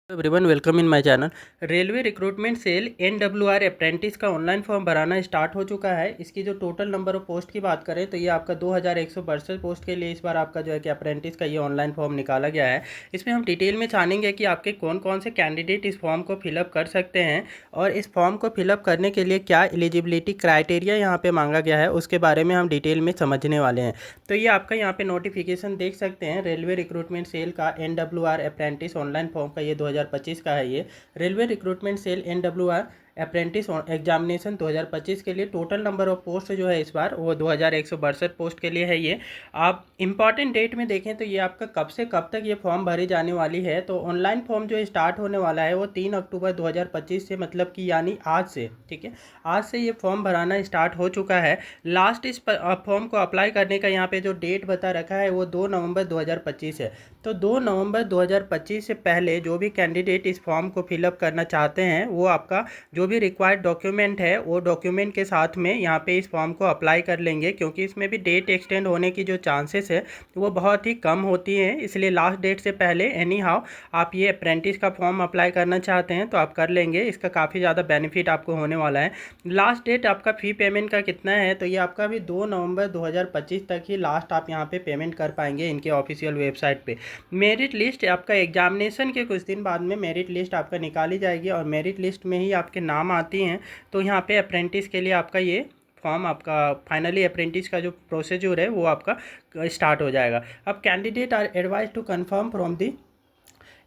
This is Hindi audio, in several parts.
Everyone welcome in my channel. Railway recruitment cell NWR apprentice का ऑनलाइन फॉर्म भराना स्टार्ट हो चुका है। इसकी जो टोटल नंबर ऑफ पोस्ट की बात करें तो ये आपका 2162 पोस्ट के लिए इस बार आपका जो है कि अप्रेंटिस का ये ऑनलाइन फॉर्म निकाला गया है। इसमें हम डिटेल में जानेंगे कि आपके कौन कौन से कैंडिडेट इस फॉर्म को फिलअप कर सकते हैं और इस फॉर्म को फिलअप करने के लिए क्या एलिजिबिलिटी क्राइटेरिया यहाँ पर मांगा गया है उसके बारे में हम डिटेल में समझने वाले हैं। तो ये आपका यहाँ पे नोटिफिकेशन देख सकते हैं, रेलवे रिक्रूटमेंट सेल का NWR अप्रेंटिस ऑनलाइन फॉर्म का ये 2025 का है। ये railway recruitment cell NWR apprentice examination 2025 के लिए टोटल नंबर ऑफ पोस्ट जो है इस बार वो 2162 पोस्ट के लिए है। ये आप इम्पॉर्टेंट डेट में देखें तो ये आपका कब से कब तक ये फॉर्म भरी जाने वाली है। तो ऑनलाइन फॉर्म जो स्टार्ट होने वाला है वो 3 अक्टूबर 2025 से, मतलब कि यानी आज से, ठीक है, आज से ये फॉर्म भराना स्टार्ट हो चुका है। लास्ट इस फॉर्म को अप्लाई करने का यहाँ पे जो डेट बता रखा है वो 2 नवंबर 2025 है। तो 2 नवंबर 2025 से पहले जो भी कैंडिडेट इस फॉर्म को फिलअप करना चाहते हैं वो आपका जो भी रिक्वायर्ड डॉक्यूमेंट है वो डॉक्यूमेंट के साथ में यहाँ पे इस फॉर्म को अप्लाई कर लेंगे, क्योंकि इसमें भी डेट एक्सटेंड होने की जो चांसेस है वो बहुत ही कम होती हैं। इसलिए लास्ट डेट से पहले एनी हाउ आप ये अप्रेंटिस का फॉर्म अप्लाई करना चाहते हैं तो आप कर लेंगे। इसका काफ़ी ज़्यादा बेनिफिट आपको होने वाला है। लास्ट डेट आपका फ़ी पेमेंट का कितना है तो ये आपका भी 2 नवंबर 2025 तक ही लास्ट आप यहाँ पे पेमेंट कर पाएंगे इनके ऑफिशियल वेबसाइट पे। मेरिट लिस्ट आपका एग्जामिनेशन के कुछ दिन बाद में मेरिट लिस्ट आपका निकाली जाएगी और मेरिट लिस्ट में ही आपके नाम आती हैं। तो यहाँ पे अप्रेंटिस के लिए आपका ये फॉर्म, आपका फाइनली अप्रेंटिस का जो प्रोसीजर है वो आपका स्टार्ट हो जाएगा। अब candidate are advise to confirm from the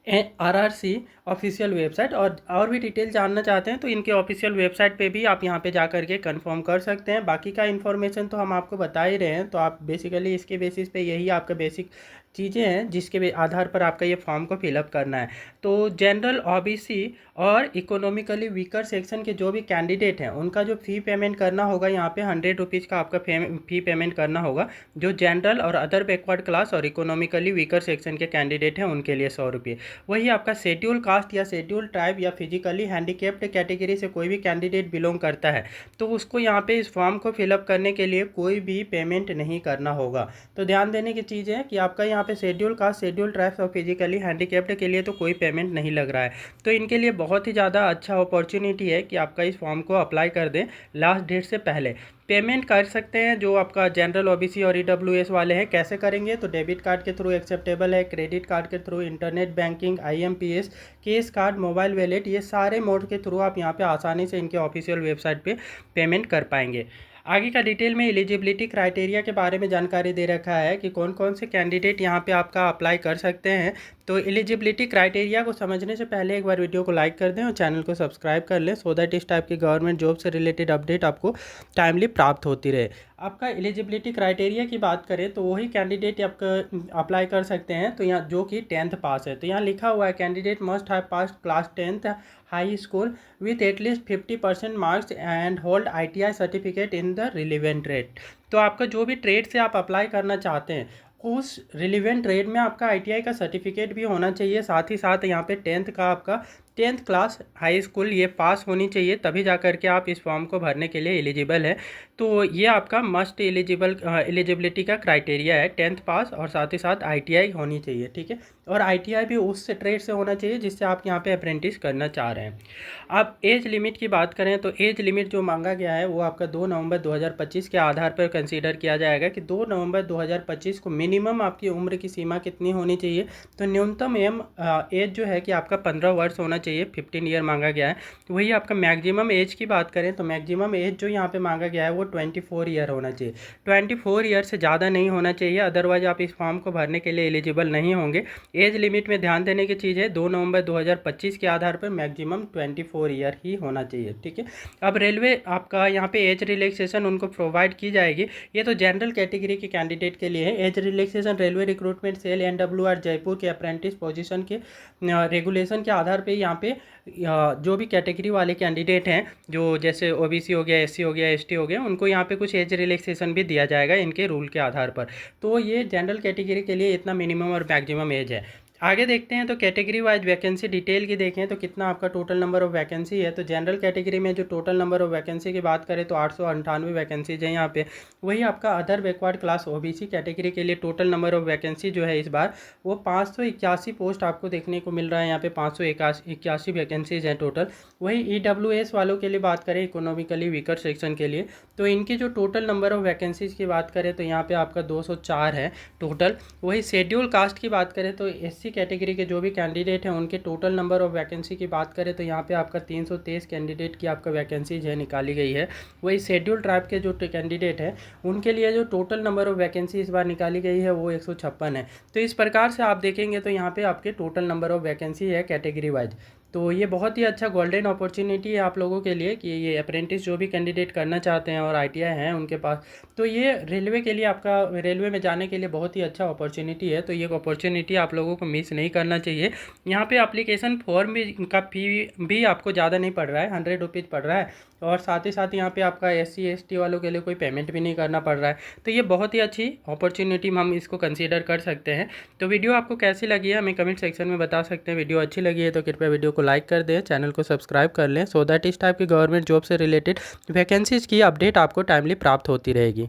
RRC official website. और भी डिटेल जानना चाहते हैं तो इनके ऑफिशियल वेबसाइट पे भी आप यहाँ पे जा कर के कन्फर्म कर सकते हैं। बाकी का इन्फॉर्मेशन तो हम आपको बता ही रहे हैं, तो आप बेसिकली इसके बेसिस पे यही आपका बेसिक चीज़ें हैं जिसके आधार पर आपका ये फॉर्म को फिलअप करना है। तो जनरल OBC और इकोनॉमिकली वीकर सेक्शन के जो भी कैंडिडेट हैं उनका जो फ़ी पेमेंट करना होगा यहाँ पे 100 रुपीज़ का आपका फ़ी पेमेंट करना होगा। जो जनरल और अदर बैकवर्ड क्लास और इकोनॉमिकली वीकर सेक्शन के कैंडिडेट हैं उनके लिए 100 रुपये। वही आपका शेड्यूल कास्ट या शेड्यूल ट्राइब या फिजिकली हैंडीकेप्ड कैटेगरी से कोई भी कैंडिडेट बिलोंग करता है तो उसको यहाँ पे इस फॉर्म को फिलअप करने के लिए कोई भी पेमेंट नहीं करना होगा। तो ध्यान देने की चीज़ है कि आपका यहाँ पे शेड्यूल कास्ट, शेड्यूल ट्राइब्स और फिजिकली हैंडीकेप्ड के लिए तो कोई पेमेंट नहीं लग रहा है। तो इनके लिए बहुत ही ज़्यादा अच्छा अपॉर्चुनिटी है कि आपका इस फॉर्म को अप्लाई कर दें लास्ट डेट से पहले। पेमेंट कर सकते हैं जो आपका जनरल OBC और EWS वाले हैं। कैसे करेंगे तो डेबिट कार्ड के थ्रू एक्सेप्टेबल है, क्रेडिट कार्ड के through, internet banking, IMPS, cash card, mobile wallet, ये सारे मोड के थ्रू आप यहाँ पे आसानी से इनके ऑफिशियल वेबसाइट पे पेमेंट कर पाएंगे। आगे का डिटेल में एलिजिबिलिटी क्राइटेरिया के बारे में जानकारी दे रखा है कि कौन कौन से कैंडिडेट यहाँ पे आपका अप्लाई कर सकते हैं। तो एलिजिबिलिटी क्राइटेरिया को समझने से पहले एक बार वीडियो को लाइक कर दें और चैनल को सब्सक्राइब कर लें, सो दैट इस टाइप की गवर्नमेंट जॉब से रिलेटेड अपडेट आपको टाइमली प्राप्त होती रहे। आपका एलिजिबिलिटी क्राइटेरिया की बात करें तो वही कैंडिडेट आपका अप्लाई कर सकते हैं तो यहाँ जो कि 10th पास है। तो यहाँ लिखा हुआ है candidate must have pass class 10th high school with at least 50% marks and hold ITI certificate in the relevant trade. तो आपका जो भी ट्रेड से आप अप्लाई करना चाहते हैं उस रिलीवेंट ट्रेड में आपका ITI का सर्टिफिकेट भी होना चाहिए। साथ ही साथ यहाँ पे 10th का आपका 10th क्लास हाई स्कूल ये पास होनी चाहिए, तभी जा कर के आप इस फॉर्म को भरने के लिए एलिजिबल है। तो ये आपका मस्ट एलिजिबिलिटी का क्राइटेरिया है, 10th पास और साथ ही साथ ITI होनी चाहिए, ठीक है। और ITI भी उस ट्रेड से होना चाहिए जिससे आप यहाँ पे अप्रेंटिस करना चाह रहे हैं। अब एज लिमिट की बात करें तो एज लिमिट जो मांगा गया है वो आपका 2 नवंबर 2025 के आधार पर कंसीडर किया जाएगा कि 2 नवंबर 2025 को मिनिमम आपकी उम्र की सीमा कितनी होनी चाहिए। तो न्यूनतम एज जो है कि आपका 15 वर्ष होना चाहिए, 15 ईयर मांगा गया है। वही आपका मैक्सिमम एज की बात करें तो मैक्सिमम एज जो यहाँ पे मांगा गया है वो 24 ईयर होना चाहिए। 24 ईयर से ज़्यादा नहीं होना चाहिए, अदरवाइज आप इस फॉर्म को भरने के लिए एलिजिबल नहीं होंगे। एज लिमिट में ध्यान देने की चीज़ है 2 नवंबर 2025 के आधार पर मैक्सिमम 24 ईयर ही होना चाहिए, ठीक है। अब रेलवे आपका यहाँ पे एज रिलैक्सेशन उनको प्रोवाइड की जाएगी। ये तो जनरल कैटेगरी के कैंडिडेट के लिए है। Age relaxation railway recruitment cell NWR Jaipur के अप्रेंटिस पोजीशन के रेगुलेशन के आधार पे यहाँ पे जो भी कैटेगरी वाले कैंडिडेट हैं, जो जैसे OBC हो गया, SC हो गया, ST हो गया, उनको यहाँ पे कुछ एज रिलैक्सेशन भी दिया जाएगा इनके रूल के आधार पर। तो ये जनरल कैटेगरी के लिए इतना मिनिमम और मैक्सिमम एज है। आगे देखते हैं तो कैटेगरी वाइज वैकेंसी डिटेल की देखें तो कितना आपका टोटल नंबर ऑफ वैकेंसी है। तो जनरल कैटेगरी में जो टोटल नंबर ऑफ वैकेंसी की बात करें तो 898 वैकेंसीज है यहाँ पे। वही आपका other backward class OBC category के लिए टोटल नंबर ऑफ वैकेंसी जो है इस बार वो 581 पोस्ट आपको देखने को मिल रहा है। यहाँ पे 581 वैकेंसीज हैं टोटल। वही ईडब्ल्यूएस वालों के लिए बात करें, इकोनॉमिकली वीकर सेक्शन के लिए, तो इनकी जो टोटल नंबर ऑफ वैकेंसीज की बात करें तो यहाँ पे आपका 204 है टोटल। वही शेड्यूल कास्ट की बात करें तो एससी कैटेगरी के जो भी कैंडिडेट हैं उनके टोटल नंबर ऑफ वैकेंसी की बात करें तो यहाँ पे आपका 323 कैंडिडेट की आपका वैकेंसीज है निकाली गई है। वही शेड्यूल ट्राइब के जो कैंडिडेट हैं उनके लिए जो टोटल नंबर ऑफ वैकेंसी इस बार निकाली गई है वो 156 है। तो इस प्रकार से आप देखेंगे तो यहाँ पे आपके टोटल नंबर ऑफ वैकेंसी है कैटेगरी वाइज। तो ये बहुत ही अच्छा गोल्डन अपॉर्चुनिटी है आप लोगों के लिए कि ये अप्रेंटिस जो भी कैंडिडेट करना चाहते हैं और आईटीआई हैं उनके पास, तो ये रेलवे के लिए आपका रेलवे में जाने के लिए बहुत ही अच्छा अपॉर्चुनिटी है। तो ये अपॉर्चुनिटी आप लोगों को मिस नहीं करना चाहिए। यहाँ पे एप्लीकेशन फॉर्म भी का फी भी आपको ज़्यादा नहीं पड़ रहा है, 100 रुपीज़ पड़ रहा है। और साथ ही साथ यहाँ पे आपका एससी एसटी वालों के लिए कोई पेमेंट भी नहीं करना पड़ रहा है। तो ये बहुत ही अच्छी अपॉर्चुनिटी हम इसको कंसीडर कर सकते हैं। तो वीडियो आपको कैसी लगी है हमें कमेंट सेक्शन में बता सकते हैं। वीडियो अच्छी लगी है तो कृपया वीडियो को लाइक कर दें, चैनल को सब्सक्राइब कर लें, सो दैट इस टाइप की गवर्नमेंट जॉब से रिलेटेड वैकेंसीज़ की अपडेट आपको टाइमली प्राप्त होती रहेगी।